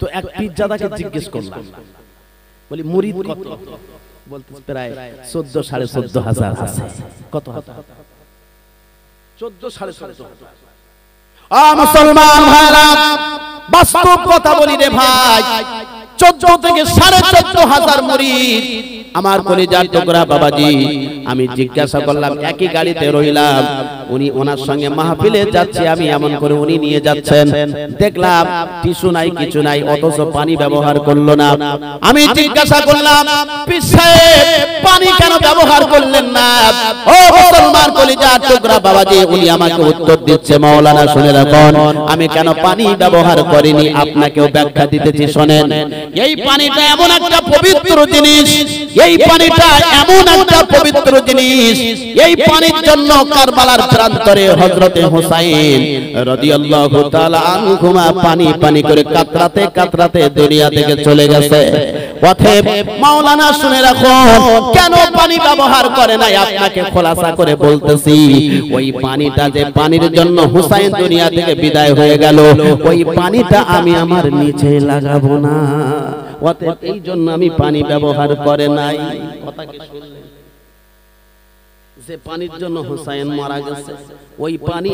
তো এক পীরজাদাকে জিজ্ঞেস করলাম, বলি মুরিদ কত? বলতে প্রায় 14,500 আছে। কত? 14,500। মুসলমান ভাইরা, বাস্তব কথা বলি রে ভাই, 14 থেকে 14,500 মুরিদ আমার কলিজার টুকরা বাবাজি। আমি জিজ্ঞাসা করলাম, একই গাড়িতে রইলাম, উনি ওনার সঙ্গে মাহফিলে যাচ্ছে, আমি এমন করে উনি নিয়ে যাচ্ছেন, দেখলাম টিস্যু নাই, কিছু নাই, অথচ পানি ব্যবহার করলো না। আমি জিজ্ঞাসা করলাম, পীর সাহেব পানি কেন ব্যবহার করলেন না? ও মুসলমান কলিজার টুকরা বাবাজি, উনি আমাকে উত্তর দিচ্ছে, মাওলানা শুনে রাখুন, আমি কেন পানি ব্যবহার করিনি আপনাকেও ব্যাখ্যা দিতেছি, শোনেন। এই পানিটা এমন একটা পবিত্র জিনিস, এই পানিটা এমন একটা পবিত্র জিনিস, এই পানির জন্য কারবালার প্রান্তরে হযরতে হুসাইন রাদিয়াল্লাহু তাআলা আনহুমা পানি পানি করে কাতরাতে কাতরাতে দুনিয়া থেকে চলে গেছে। অতএব মাওলানা শুনে রাখুন, কেন পানি ব্যবহার করে নাই আপনাকে খোলাসা করে বলতেছি। ওই পানিটা যে পানির জন্য হুসাইন দুনিয়া থেকে বিদায় হয়ে গেল, ওই পানিটা আমি আমার নিচে লাগাবো না। অতএব এই জন্য আমি পানি ব্যবহার করে নাই। কথা কি শুনলেন? যে পানির জন্য হুসাইন মারা গেছে, ওই পানি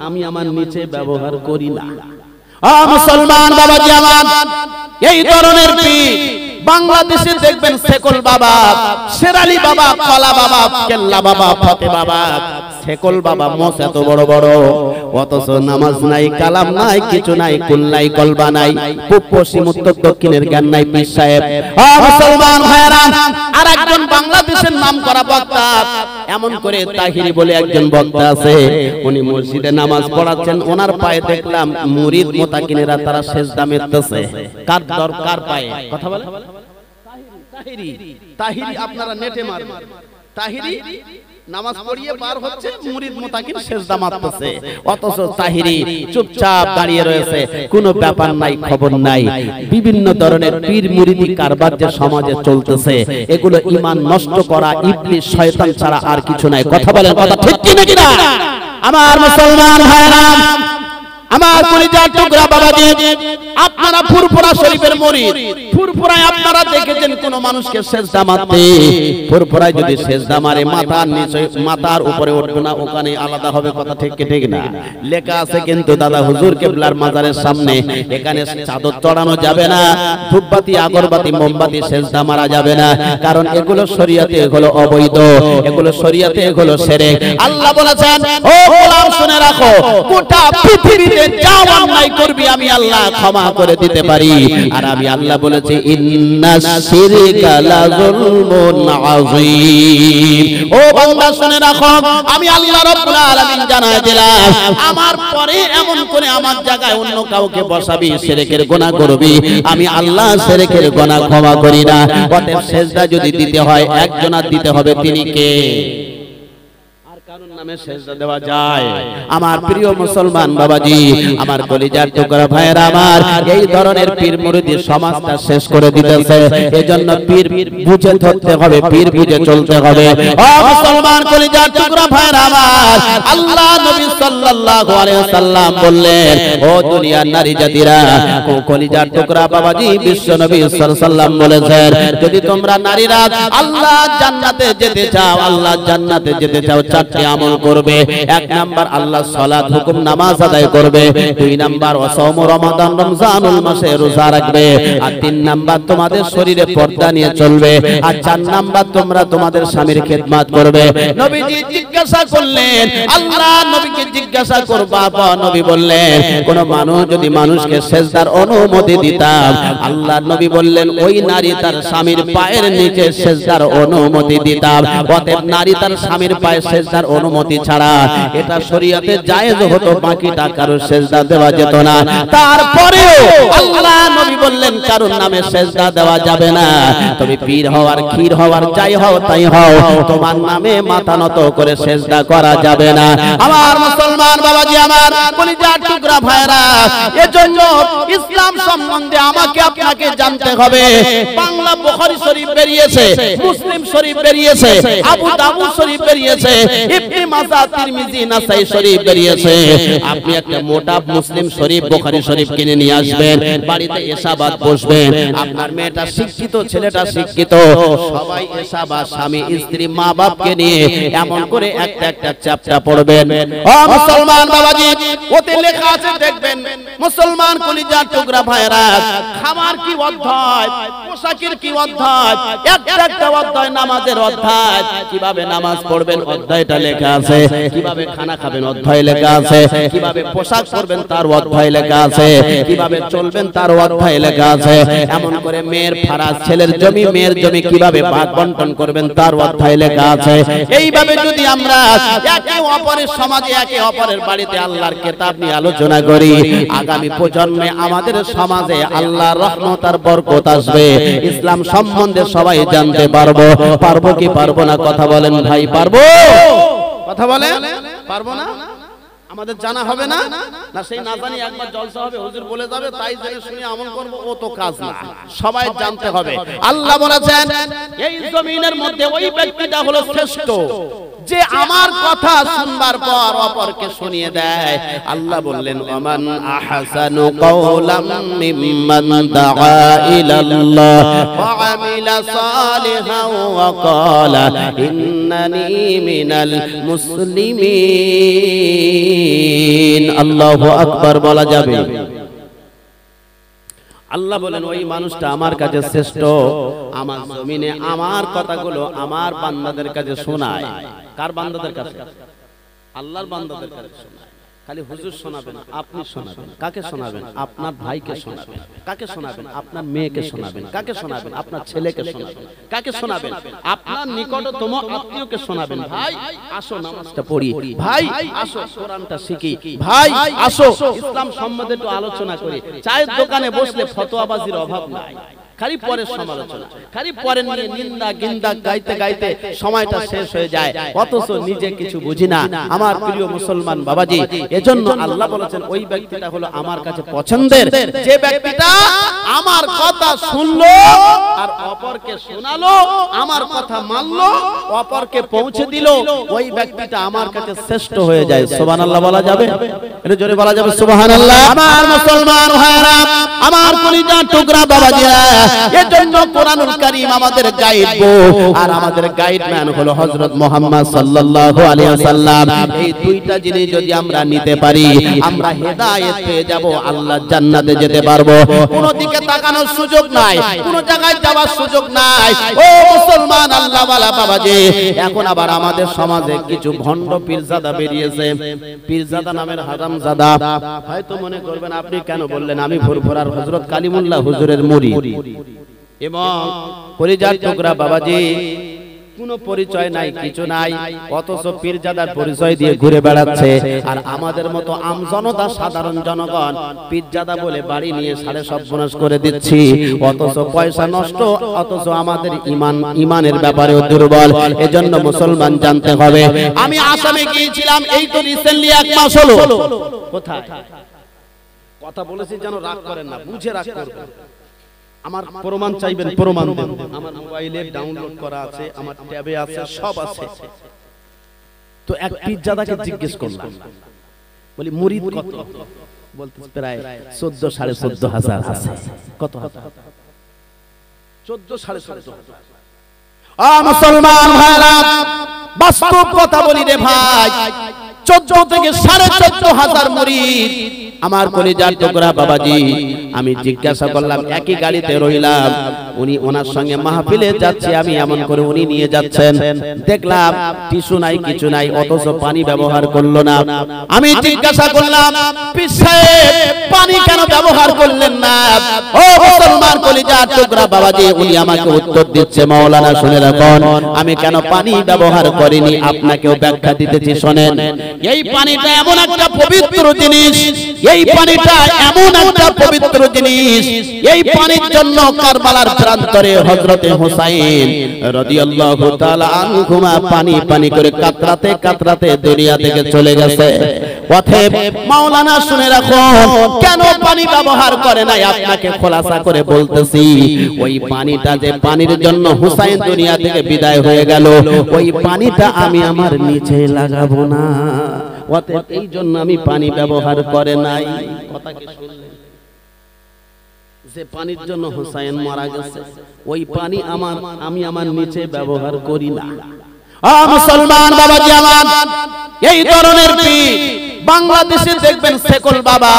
আমি আমার নিচে ব্যবহার করি না। মুসলমান বাবাজি আমার, এই ধরনের পীর বাংলাদেশে দেখবেন, সেকল বাবা, শেরালি বাবা, কলা বাবা, কেল্লা বাবা, ফতে বাবা, সেকল বাবা মোস এত বড় বড়, অথচ নামাজ নাই, কালাম নাই, কিছু নাই, কুল নাই, কলবা নাই, পূব পশ্চিম উত্তর দক্ষিণের জ্ঞান নাই পীর সাহেব। মুসলমান ভাইরা, আর একজন বাংলাদেশের নাম করা বক্তা, এমন করে তাহিরি বলে একজন বক্তা আছে, উনি মসজিদে নামাজ পড়াচ্ছেন, ওনার পায়ে দেখলাম মুরিদ মুতাকিনেরা তারা সেজদা মেরতেছে। কার পায়ে? কথা বলে তাহিরি। তাহিরি আপনারা নেটে মারবেন, তাহিরি নামাজ পড়িয়ে পার হচ্ছে, মুরিদ মুতাকিন সেজদা মারতেছে, অথচ তাহিরি চুপচাপ দাঁড়িয়ে রয়েছে, কোনো ব্যাপার নাই, খবর নাই। বিভিন্ন ধরনের পীর মুরিদি কারবার যে সমাজে চলতেছে, এগুলো ঈমান নষ্ট করা, ইবলিস শয়তান ছাড়া আর কিছু নাই। কথা বলেন, কথা ঠিক কি না? আমার মুসলমান ভাইরা, আমার কলিজার টুকরা বাবাজি, আপনারা ফুরফুরা শরীফের মুরিদ, ফুরফুরায় আপনারা দেখেছেন কোন মানুষকে সেজদা মারতে, ফুরফুরায় যদি সেজদা মারে মাথার নিচে, মাথার উপরে উঠবে না, ওখানে আলাদা হবে। কথা ঠিক কি ঠিক না? লেখা আছে কিন্তু দাদা হুজুর কেবলার মাজারের সামনে, এখানে চাদর চড়ানো যাবে না, ধূপবাতি, আগরবাতি, মোমবাতি সেজদা মারা যাবে না, কারণ এগুলো শরীয়তে এগুলো অবৈধ, এগুলো শরীয়তে এগুলো শিরক। আল্লাহ বলেছেন, ও গোলাম শুনে রাখো, গোটা পৃথিবীতে যা অন্যায় করবি আমি আল্লাহ ক্ষমা করে দিতে পারি। আর আমি আল্লাহ বলেছি, ইন্নাশ শিরকা লাযুলমুন আযীম। ও বান্দা শুনে রাখো, আমি আল্লাহ রাব্বুল আলামিন জানায় দিলাম, আমার পরে এমন করে আমার জায়গায় অন্য কাউকে বসাবি, শিরকের গুনাহ করবি, আমি আল্লাহ শিরকের গুনাহ ক্ষমা করি না। অতএব সেজদা যদি দিতে হয় একজনের দিতে হবে, তিনি কে? নামে সেজদা দেওয়া যায়। আমার প্রিয় মুসলমান বাবাজি, আমার কলিজার টুকরা ভাইয়েরা আমার, এই ধরনের পীর মুরিদি সমাজটা শেষ করে দিতেছে। এজন্য পীর বুঝে ধরতে হবে, পীর বুঝে চলতে হবে। ও মুসলমান কলিজার টুকরা ভাইয়েরা আমার, আল্লাহ নবী সাল্লাল্লাহু আলাইহি ওয়াসাল্লাম বললেন, ও দুনিয়ার নারী জাতিরা, ও কলিজার টুকরা বাবাজি, বিশ্ব নবী সাল্লাল্লাহু আলাইহি ওয়াসাল্লাম বলেছেন, যদি তোমরা নারীরা আল্লাহ জান্নাতে যেতে চাও, আল্লাহ জান্নাতে যেতে চাও, চারটি আমল করবে। এক নাম্বার আল্লাহ সালাত হুকুম নামাজ আদায় করবে, দুই নাম্বার ওয়াসাম রমাদান রমজানুল মাসে রোজা রাখবে, আর তিন নাম্বার তোমাদের শরীরে পর্দা নিয়ে চলবে, আর চার নাম্বার তোমরা তোমাদের স্বামীর খেদমত করবে। নবীজি জিজ্ঞাসা করলেন, আল্লাহ নবীকে জিজ্ঞাসা করবা, নবী বললেন, কোন মানুষ যদি মানুষকে সেজদার অনুমতি দিতাম, আল্লাহ নবী বললেন, ওই নারী তার স্বামীর পায়ের নিচে সেজদার অনুমতি দিতাম। অতএব নারী তার স্বামীর পায়ে সেজদার অনুমতি ছাড়া এটা শরীয়তে জায়েজ হতো, বাকিটা কারো সেজদা দেওয়া যেত না। তারপরেও আল্লাহ নবী বললেন, বললেন কারোর নামে সেজদা দেওয়া যাবে না, তুমি পীর হওয়ার ক্ষীর হওয়ার যাই হও তাই হও, তোমার নামে মাথা নত করে সেজদা করা যাবে না। আমার মুসলমান বাবাজি, আমার কলিজার টুকরা ভাইরা, এজন্য ইসলাম সম্বন্ধে আমাকে আপনাকে জানতে হবে। বাংলা বুখারী শরীফ বেরিয়েছে, মুসলিম শরীফ বেরিয়েছে, আবু দাউদ শরীফ বেরিয়েছে, ইবনে মাজাহ, তিরমিজি, নাসাই শরীফ বেরিয়েছে। আপনি একটা মোটা মুসলিম শরীফ, বুখারী শরীফ কিনে নিয়ে আসবেন, বাড়িতে এশাবাদ বসবেন। আপনার মেয়েটা শিক্ষিত, ছেলেটা শিক্ষিত, সবাই এশাবাদ, স্বামী স্ত্রী মা বাপকে নিয়ে এমন করে একটা একটা চ্যাপ্টার পড়বেন। ও মুসলমান বাবাজি, ওতে লেখা আছে দেখবেন মুসলমান কলিজার টুকরা ভাইরা, খাবার কি অধ্যায়, পোশাকের কি অধ্যায়, একটা একটা অধ্যায়, নামাজের অধ্যায়, কিভাবে নামাজ পড়বেন অধ্যায়টা লেখা আছে, কিভাবে খানা খাবেন অধ্যায় লেখা আছে, কিভাবে পোশাক পরবেন তার অধ্যায় লেখা আছে, কিভাবে চলবেন তার অধ্যায় লেখা আছে। এমন করে মেয়ের ফারাজ, ছেলের জমি মেয়ের জমি কিভাবে ভাগ বন্টন করবেন তার অধ্যায় লেখা আছে। এইভাবে যদি আমরা একে অপরের সমাজে, একে অপরের বাড়িতে আল্লাহর কিতাব নিয়ে আলোচনা করি, আগামী প্রজন্মে আমাদের সমাজে আল্লাহর রহমত আর বরকত আসবে। ইসলাম সম্বন্ধে সবাই জানতে পারবো। পারবো কি পারবো না? কথা বলেন ভাই, পারবো? কথা বলেন, পারবো না? আমাদের জানা হবে না, না সেই না জানি একবার জলসা হবে, হুজুর বলে যাবে তাই জেনে শুনে আমল করব, ও তো কাজ না। সবাই জানতে হবে। আল্লাহ বলেছেন এই জমিনের মধ্যে ওই ব্যক্তিটা হলো শ্রেষ্ঠ যে আমার কথা শুনবার পর অপরকে শুনিয়ে দেয়। আল্লাহ বললেন ওমান আহসানু কওলাম মিম্মান দাআ ইলাল্লাহ ওয়া আমিলা সালিহান ওয়া ক্বালা ইন্নানি মিনাল মুসলিমিন। আল্লাহু আকবার বলা যাবে। আল্লাহ বলেন ওই মানুষটা আমার কাছে শ্রেষ্ঠ, আমার জমিনে আমার কথাগুলো আমার বান্দাদের কাছে শোনায়। কার বান্দাদের কাছে? আল্লাহর বান্দাদের কাছে শোনায়। খালি হুজুর শোনাবেন, আপনি শোনাবেন। কাকে শোনাবেন? আপনার ভাইকে শোনাবেন। কাকে শোনাবেন? আপনার মেয়েকে শোনাবেন। কাকে শোনাবেন? আপনার ছেলেকে শোনাবেন। কাকে শোনাবেন? আপনার নিকটতম আত্মীয়কে শোনাবেন। ভাই আসো নামাজটা পড়ি, ভাই আসো কোরআনটা শিখি, ভাই আসো ইসলাম সম্বন্ধে একটু আলোচনা করি। চায়ের দোকানে বসলে ফতোয়াবাজির অভাব নাই, খালি পরের সমালোচনা, খালি পরের নিয়ে নিন্দা গিন্দা গাইতে গাইতে সময়টা শেষ হয়ে যায়, অথচ নিজে কিছু বুঝি না। আমার প্রিয় মুসলমান বাবাজি, এজন্য আল্লাহ বলেছেন ওই ব্যক্তিটা হলো আমার কাছে পছন্দের, যে ব্যক্তিটা আমার কথা শুনলো আর অপরকে শোনালো, আমার কথা মানলো, অপরকে পৌঁছে দিল, ওই ব্যক্তিটা আমার কাছে শ্রেষ্ঠ হয়ে যায়। সুবহানাল্লাহ বলা যাবে? এটা জোরে বলা যাবে সুবহানাল্লাহ। আমার মুসলমান ভাইরা, আমার কলিজার টুকরা বাবাজিরা, এজন্য কোরআনুল কারীম আমাদের গাইড বুক, আর আমাদের গাইডম্যান হলো হযরত মুহাম্মদ সাল্লাল্লাহু আলাইহি ওয়াসাল্লাম। এই দুইটা জিনিস যদি আমরা নিতে পারি, আমরা হেদায়েত পেয়ে যাব, আল্লাহর জান্নাতে যেতে পারবো। কোন দিকে তাকানোর সুযোগ নাই, কোন জায়গায় যাওয়ার সুযোগ নাই। ও মুসলমান আল্লাহ ওয়ালা বাবাজি, এখন আবার আমাদের সমাজে কিছু ভণ্ড পীরজাদা বেরিয়েছে। পীরজাদা নামের হারামজাদা। হয়তো মনে করবেন আপনি কেন বললেন, আমি ফুরফুরার হযরত কালিমুল্লাহ হুজুরের মুরিদ। এবং কলিজার টুকরা বাবাজি, কোনো পরিচয় নাই, কিছু নাই, অথচ পীরজাদার পরিচয় দিয়ে ঘুরে বেড়াচ্ছে। আর আমাদের মতো আমজনতা, সাধারণ জনগণ পীরজাদা বলে বাড়ি নিয়ে সাড়ে সর্বনাশ করে দিচ্ছি, অথচ পয়সা নষ্ট, অথচ আমাদের ইমানের ব্যাপারেও দুর্বল। এজন্য মুসলমান জানতে হবে। আমি আসামে গিয়েছিলাম, এই তো রিসেন্টলি 1 মাস হলো। কোথায় কথা বলেছি যেন রাগ করেন না, বুঝে রাগ করবেন। আমার প্রমাণ চাইবেন, প্রমাণ দেব। আমার মোবাইলে ডাউনলোড করা আছে, আমার ট্যাবে আছে, সব আছে। তো এক পীরজাদাকে জিজ্ঞেস করলাম, বলি মুরিদ কত? বলতে প্রায় 14,500 হাজার আছে। কত হাজার? 14,500। মুসলমান ভাইরা, বাস্তব কথা বলি রে ভাই, 14 থেকে 14,500 মুরিদ আমার কলিজার টুকরা বাবাজি। আমি জিজ্ঞাসা করলাম, একই গাড়িতে রইলাম, উনি ওনার সঙ্গে মাহফিলে যাচ্ছে, আমি এমন করে উনি নিয়ে যাচ্ছেন, দেখলাম টিস্যু নাই, কিছু নাই, অথচ পানি ব্যবহার করলো না। আমি জিজ্ঞাসা করলাম, পীর সাহেব পানি কেন ব্যবহার করলেন না? ও মুসলমান মুসলমান কলিজার টুকরা বাবাজি, উনি আমাকে উত্তর দিচ্ছে, মাওলানা শুনে রাখুন, আমি কেন পানি ব্যবহার করিনি আপনাকেও ব্যাখ্যা দিতেছি শোনেন। এই পানিটা এমন একটা পবিত্র জিনিস, এই পানিটা এমন একটা পবিত্র জিনিস, এই পানির জন্য কারবালার প্রান্তরে হযরতে হুসাইন রাদিয়াল্লাহু তাআলা আনহুমা পানি পানি করে কাতরাতে কাতরাতে দুনিয়া থেকে চলে গেছে। অতএব মাওলানা শুনে রাখুন, কেন পানি ব্যবহার করে নাই আপনাকে খোলাসা করে বলতেছি। ওই পানিটা যে পানির জন্য হুসাইন দুনিয়া থেকে বিদায় হয়ে গেল, ওই পানিটা আমি আমার নিচে লাগাবো না। অতএব এই জন্য আমি পানি ব্যবহার করে নাই। কথা কি শুনলেন? যে পানির জন্য হুসাইন মারা গেছে, ওই পানি আমি আমার নিচে ব্যবহার করি না। মুসলমান বাবাজি আমার, এই ধরনের পীর বাংলাদেশে দেখবেন সেকল বাবা,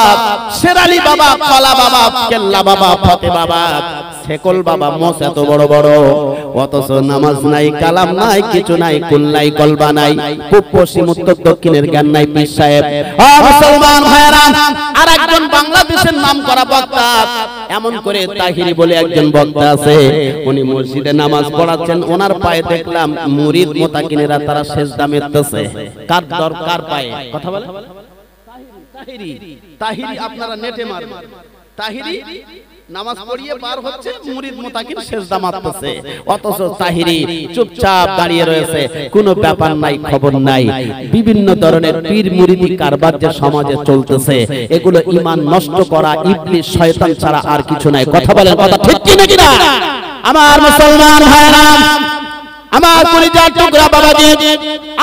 শেরালি বাবা, কলা বাবা, কেল্লা বাবা, ফতে বাবা, সেকল বাবা মোস এত বড় বড়, অথচ নামাজ নাই, কালাম নাই, কিছু নাই, কুল নাই, কলবা নাই, পূব পশ্চিম উত্তর দক্ষিণের জ্ঞান নাই পীর সাহেব। মুসলমান ভাইরা, আর একজন বাংলাদেশের নাম করা বক্তা, এমন করে তাহিরি বলে একজন বক্তা আছে, উনি মসজিদে নামাজ পড়াচ্ছেন, ওনার পায়ে দেখলাম মুরিদ মুতাকিনেরা তারা সেজদা মেরতেছে। কার দরকার পায়ে? কথা বলে তাহিরি, তাহিরি আপনারা নেটে মারবেন, তাহিরি নামাজ পড়িয়ে পার হচ্ছে, মুরিদ মুতাকিন সেজদা মারতেছে, অথচ তাহিরি চুপচাপ দাঁড়িয়ে রয়েছে, কোনো ব্যাপার নাই, খবর নাই। বিভিন্ন ধরনের পীর মুরিদি কারবার যে সমাজে চলতেছে, এগুলো ঈমান নষ্ট করা, ইবলিস শয়তান ছাড়া আর কিছু নাই। কথা বলেন, কথা ঠিক কি নাকি না? আমার মুসলমান ভাইরা, আমার কলিজার টুকরা বাবাজি,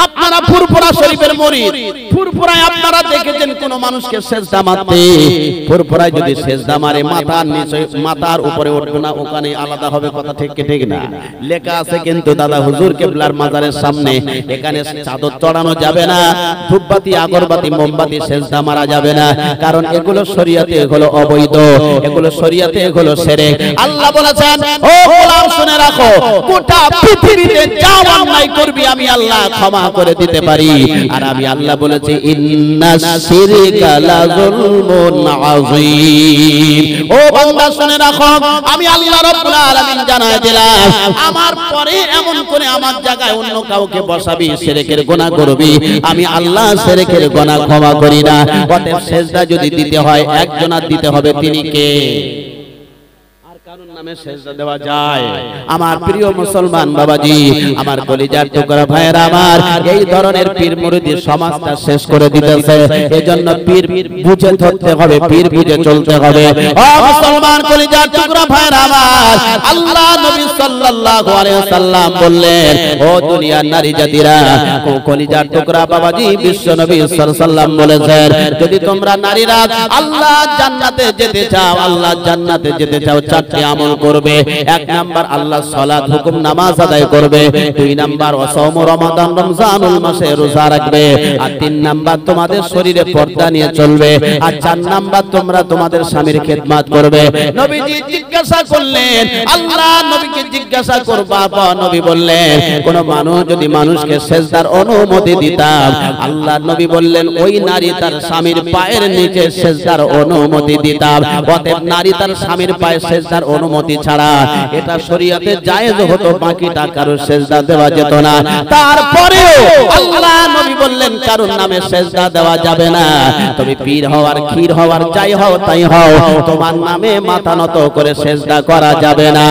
আপনারা ফুরফুরা শরীফের মুরিদ, ফুরফুরায় আপনারা দেখেছেন কোন মানুষকে সেজদা মারতে, ফুরফুরায় যদি সেজদা মারে মাথার নিচে, মাথার উপরে উঠবে না, ওখানে আলাদা হবে। কথা ঠিক কি ঠিক না? লেখা আছে কিন্তু দাদা হুজুর কেবলার মাজারের সামনে, এখানে চাদর চড়ানো যাবে না, ধূপবাতি, আগরবাতি, মোমবাতি সেজদা মারা যাবে না, কারণ এগুলো শরীয়তে এগুলো অবৈধ, এগুলো শরীয়তে এগুলো শিরক। আল্লাহ বলেছেন, ও গোলাম শুনে রাখো, গোটা পৃথিবীতে যা অন্যায় করবি আমি আল্লাহ ক্ষমা করে দিতে পারি। আর আমি আল্লাহ বলেছি, ইন্নাশ শিরকা লাযুলমুন আযীম। ও বান্দা শুনে রাখো, আমি আল্লাহ রাব্বুল আলামিন জানায় দিলাম, আমার পরে এমন করে আমার জায়গায় অন্য কাউকে বসাবি, শিরকের গুনাহ করবি, আমি আল্লাহ শিরকের গুনাহ ক্ষমা করি না। অতএব সেজদা যদি দিতে হয় একজনের দিতে হবে, তিনি কে? নামে সেজদা দেওয়া যায়। আমার প্রিয় মুসলমান বাবাজি, আমার কলিজার টুকরা ভাইয়েরা আমার, এই ধরনের পীর মুরিদি সমাজটা শেষ করে দিতেছে। এজন্য পীর বুঝে ধরতে হবে, পীর বুঝে চলতে হবে। ও মুসলমান কলিজার টুকরা ভাইয়েরা আমার, আল্লাহ নবী সাল্লাল্লাহু আলাইহি ওয়াসাল্লাম বললেন, ও দুনিয়ার নারী জাতিরা, ও কলিজার টুকরা বাবাজি, বিশ্ব নবী সাল্লাল্লাহু আলাইহি ওয়াসাল্লাম বলেছেন, যদি তোমরা নারীরা আল্লাহ জান্নাতে যেতে চাও, আল্লাহ জান্নাতে যেতে চাও, চারটি আমল করবে। এক নাম্বার আল্লাহ সালাত হুকুম নামাজ আদায় করবে, দুই নাম্বার ওয়াসাম রমাদান রমজানুল মাসে রোজা রাখবে, আর তিন নাম্বার তোমাদের শরীরে পর্দা নিয়ে চলবে, আর চার নাম্বার তোমরা তোমাদের স্বামীর খেদমত করবে। নবীজি জিজ্ঞাসা করলেন, আল্লাহ নবীকে জিজ্ঞাসা করবা, নবী বললেন, কোন মানুষ যদি মানুষকে সেজদার অনুমতি দিতাম, আল্লাহ নবী বললেন, ওই নারী তার স্বামীর পায়ের নিচে সেজদার অনুমতি দিতাম। অতএব নারী তার স্বামীর পায়ে সেজদার অনুমতি ছাড়া এটা শরীয়তে জায়েজ হতো, বাকিটা কারো সেজদা দেওয়া যেত না। তারপরেও আল্লাহ নবী বললেন, কারোর নামে সেজদা দেওয়া যাবে না। তুমি পীর হওয়ার, ক্ষীর হওয়ার, যাই হও তাই হও, তোমার নামে মাথা নত করে সেজদা করা যাবে না।